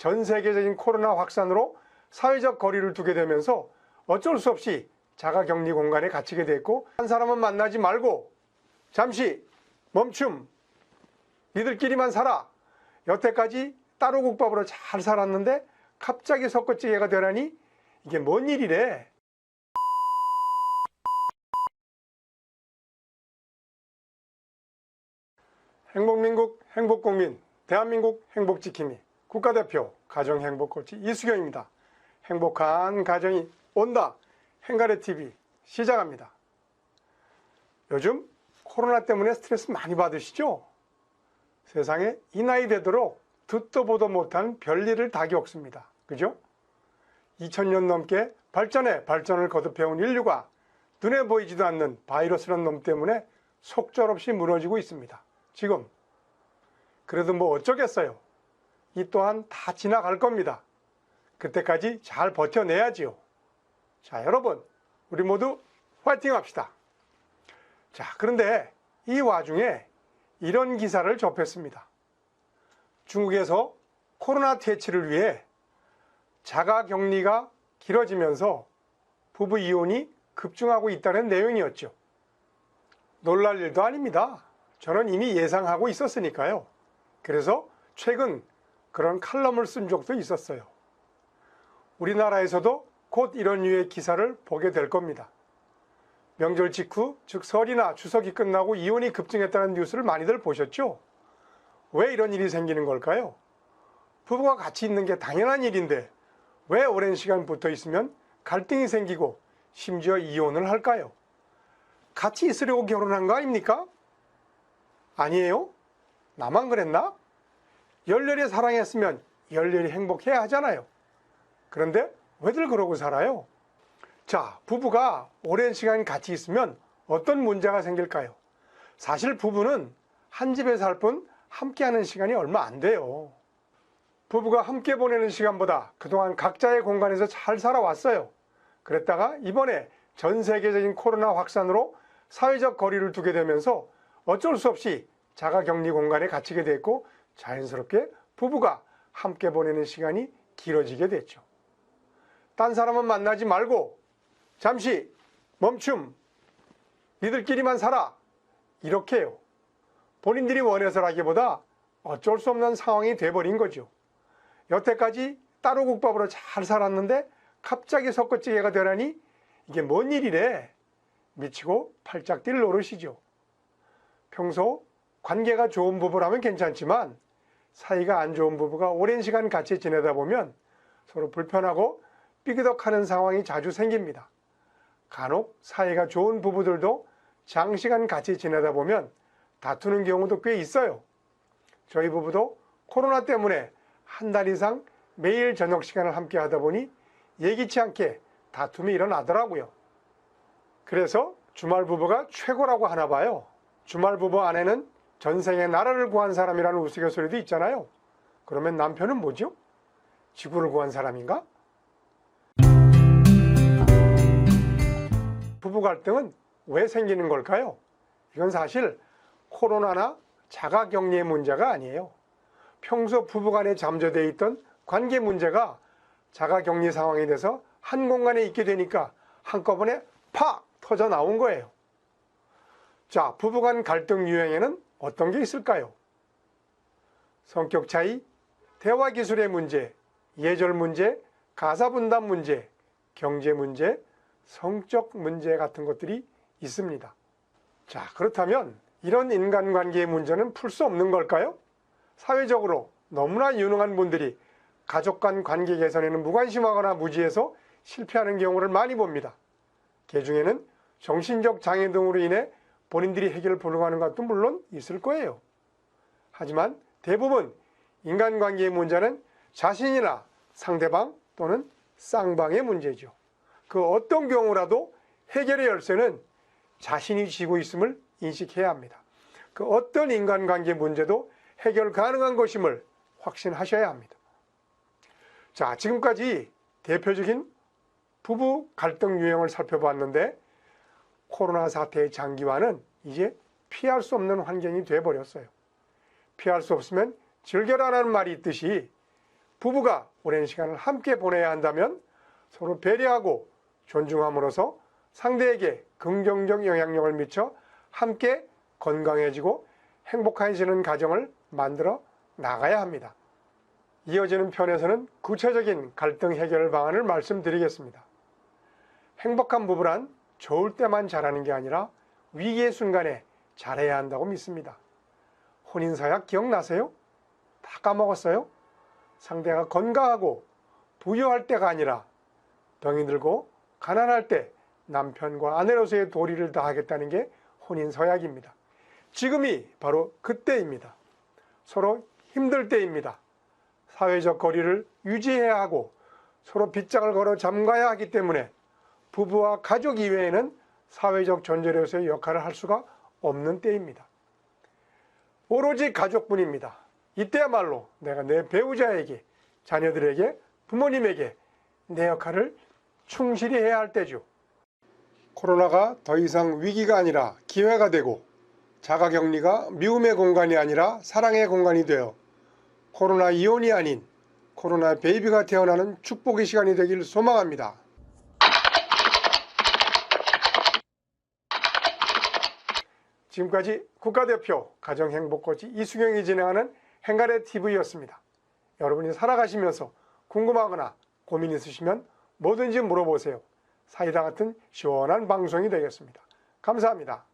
전 세계적인 코로나 확산으로 사회적 거리를 두게 되면서 어쩔 수 없이 자가격리 공간에 갇히게 됐고, 한 사람은 만나지 말고 잠시 멈춤, 니들끼리만 살아. 여태까지 따로 국밥으로 잘 살았는데 갑자기 섞어찌개가 되라니 이게 뭔 일이래. 행복민국 행복국민 대한민국 행복지킴이 국가대표 가정행복코치 이수경입니다. 행복한 가정이 온다. 행가래TV 시작합니다. 요즘 코로나 때문에 스트레스 많이 받으시죠? 세상에 이 나이 되도록 듣도 보도 못한 별일을 다 겪습니다. 그죠? 2000년 넘게 발전을 거듭해온 인류가 눈에 보이지도 않는 바이러스라는 놈 때문에 속절없이 무너지고 있습니다. 지금 그래도 뭐 어쩌겠어요. 이 또한 다 지나갈 겁니다. 그때까지 잘 버텨내야지요. 자, 여러분, 우리 모두 화이팅 합시다. 자, 그런데 이 와중에 이런 기사를 접했습니다. 중국에서 코로나 퇴치를 위해 자가격리가 길어지면서 부부 이혼이 급증하고 있다는 내용이었죠. 놀랄 일도 아닙니다. 저는 이미 예상하고 있었으니까요. 그래서 최근 그런 칼럼을 쓴 적도 있었어요. 우리나라에서도 곧 이런 류의 기사를 보게 될 겁니다. 명절 직후, 즉 설이나 추석이 끝나고 이혼이 급증했다는 뉴스를 많이들 보셨죠? 왜 이런 일이 생기는 걸까요? 부부가 같이 있는 게 당연한 일인데 왜 오랜 시간 붙어 있으면 갈등이 생기고 심지어 이혼을 할까요? 같이 있으려고 결혼한 거 아닙니까? 아니에요? 나만 그랬나? 열렬히 사랑했으면 열렬히 행복해야 하잖아요. 그런데 왜들 그러고 살아요? 자, 부부가 오랜 시간 같이 있으면 어떤 문제가 생길까요? 사실 부부는 한 집에 살 뿐 함께하는 시간이 얼마 안 돼요. 부부가 함께 보내는 시간보다 그동안 각자의 공간에서 잘 살아왔어요. 그랬다가 이번에 전 세계적인 코로나 확산으로 사회적 거리를 두게 되면서 어쩔 수 없이 자가격리 공간에 갇히게 됐고 자연스럽게 부부가 함께 보내는 시간이 길어지게 됐죠. 딴 사람은 만나지 말고 잠시 멈춤, 니들끼리만 살아. 이렇게요. 본인들이 원해서라기보다 어쩔 수 없는 상황이 돼버린 거죠. 여태까지 따로 국밥으로 잘 살았는데 갑자기 섞어찌개가 되라니 이게 뭔 일이래. 미치고 팔짝 뛸 노릇이죠. 평소 관계가 좋은 부부라면 괜찮지만 사이가 안 좋은 부부가 오랜 시간 같이 지내다 보면 서로 불편하고 삐그덕하는 상황이 자주 생깁니다. 간혹 사이가 좋은 부부들도 장시간 같이 지내다 보면 다투는 경우도 꽤 있어요. 저희 부부도 코로나 때문에 한 달 이상 매일 저녁 시간을 함께 하다 보니 예기치 않게 다툼이 일어나더라고요. 그래서 주말 부부가 최고라고 하나 봐요. 주말 부부 아내는 전생에 나라를 구한 사람이라는 우스갯소리도 있잖아요. 그러면 남편은 뭐죠? 지구를 구한 사람인가? 부부 갈등은 왜 생기는 걸까요? 이건 사실 코로나나 자가격리의 문제가 아니에요. 평소 부부간에 잠재되어 있던 관계 문제가 자가격리 상황이 돼서 한 공간에 있게 되니까 한꺼번에 팍 터져 나온 거예요. 자, 부부간 갈등 유형에는 어떤 게 있을까요? 성격 차이, 대화 기술의 문제, 예절 문제, 가사 분담 문제, 경제 문제, 성적 문제 같은 것들이 있습니다. 자, 그렇다면 이런 인간관계의 문제는 풀 수 없는 걸까요? 사회적으로 너무나 유능한 분들이 가족 간 관계 개선에는 무관심하거나 무지해서 실패하는 경우를 많이 봅니다. 그 중에는 정신적 장애 등으로 인해 본인들이 해결 불가능한 것도 물론 있을 거예요. 하지만 대부분 인간관계의 문제는 자신이나 상대방 또는 쌍방의 문제죠. 그 어떤 경우라도 해결의 열쇠는 자신이 쥐고 있음을 인식해야 합니다. 그 어떤 인간관계 문제도 해결 가능한 것임을 확신하셔야 합니다. 자, 지금까지 대표적인 부부 갈등 유형을 살펴봤는데 코로나 사태의 장기화는 이제 피할 수 없는 환경이 되어버렸어요. 피할 수 없으면 즐겨라라는 말이 있듯이 부부가 오랜 시간을 함께 보내야 한다면 서로 배려하고 존중함으로써 상대에게 긍정적 영향력을 미쳐 함께 건강해지고 행복해지는 가정을 만들어 나가야 합니다. 이어지는 편에서는 구체적인 갈등 해결 방안을 말씀드리겠습니다. 행복한 부부란 좋을 때만 잘하는 게 아니라 위기의 순간에 잘해야 한다고 믿습니다. 혼인서약 기억나세요? 다 까먹었어요? 상대가 건강하고 부유할 때가 아니라 병이 들고 가난할 때 남편과 아내로서의 도리를 다하겠다는 게 혼인서약입니다. 지금이 바로 그때입니다. 서로 힘들 때입니다. 사회적 거리를 유지해야 하고 서로 빗장을 걸어 잠가야 하기 때문에 부부와 가족 이외에는 사회적 존재로서의 역할을 할 수가 없는 때입니다. 오로지 가족뿐입니다. 이때야말로 내가 내 배우자에게, 자녀들에게, 부모님에게 내 역할을 충실히 해야 할 때죠. 코로나가 더 이상 위기가 아니라 기회가 되고 자가격리가 미움의 공간이 아니라 사랑의 공간이 되어 코로나 이혼이 아닌 코로나 베이비가 태어나는 축복의 시간이 되길 소망합니다. 지금까지 국가대표 가정행복코치 이수경이 진행하는 행가래 TV였습니다. 여러분이 살아가시면서 궁금하거나 고민 있으시면 뭐든지 물어보세요. 사이다 같은 시원한 방송이 되겠습니다. 감사합니다.